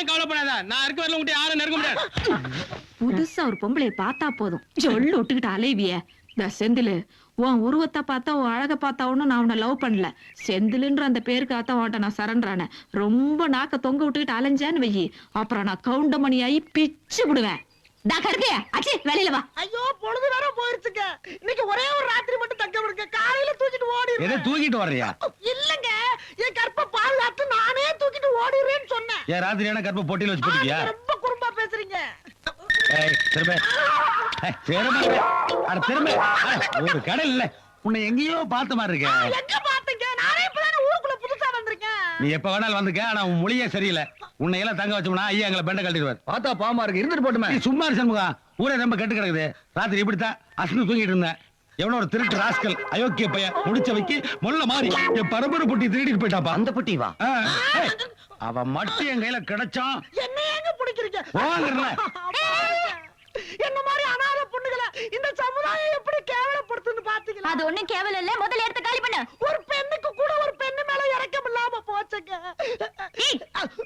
ஒண்ணும் கவலைப்படாத. நான் இருக்க வரல உங்ககிட்ட யாரும் நெருங்க முடியாது. புதுசா ஒரு பொம்பளைய பார்த்தா போதும் சொல்லு விட்டுக்கிட்டு அலைவிய. இந்த செந்திலு, உன் உருவத்தை பார்த்தா உன் அழக பார்த்தா ஒன்னும் நான் உன்னை லவ் பண்ணல. செந்திலுன்ற அந்த பேருக்காக உன்ட்ட நான் சரண்டானேன். ரொம்ப நாக்க தொங்க விட்டுக்கிட்டு அலைஞ்சான்னு வையி, அப்புறம் நான் கவுண்டமணியாயி பிச்சு விடுவேன். வெளியில வா. ஐயோ பொழுது வேற போயிருச்சுங்க. இன்னைக்கு ஒரே ஒரு ராத்திரி மட்டும் தங்க விடுங்க. காலையில தூக்கிட்டு ஓடிடுறேன். எதை தூக்கிட்டு வர்றியா? இல்லங்க, என் கற்ப பாதுகாத்து நானே தூக்கிட்டு ஓடிடுறேன்னு சொன்னேன். ஏன் ராத்திரியான கற்ப போட்டியில வச்சு போட்டியா? ரொம்ப குறும்பா பேசுறீங்க. ஒரு கடல் இல்ல, உன்னை எங்கேயோ பார்த்த மாதிரி இருக்க. எங்க பாத்தீங்க? நானே இப்பதானே ஊருக்குள்ள புதுசா வந்திருக்கேன். நீ எப்ப வேணாலும் வந்துக்க, ஆனா உன் மொழியே சரியில்லை. உன்னை எல்லாம் தங்க வச்சோம்னா ஐயா எங்களை பெண்ட கட்டிடுவார். பார்த்தா பாவமா இருக்கு, இருந்துட்டு போட்டுமே. சும்மா சண்முகா, ஊரே ரொம்ப கெட்டு கிடக்குது. ராத்திரி இப்படித்தான் அசந்து தூங்கிட்டு இருந்தேன். எவனோ ஒரு திருட்டு ராஸ்கல் அயோக்கிய பையன் முடிச்ச வைக்கி மொல்ல மாறி என் பரம்பரை பொட்டி திருடிட்டு போயிட்டாப்பா. அந்த பொட்டி வா, அவன் மட்டும் என் கையில கிடைச்சான். என்ன ஏங்க பிடிக்கிறீங்க? என்ன மாதிரி அனாதை பொண்ணுகளை இந்த சமுதாயம் எப்படி கேவலப்படுத்துன்னு பாத்தீங்களா? அது ஒண்ணும் கேவலம் இல்ல. முதல்ல எடுத்து காலி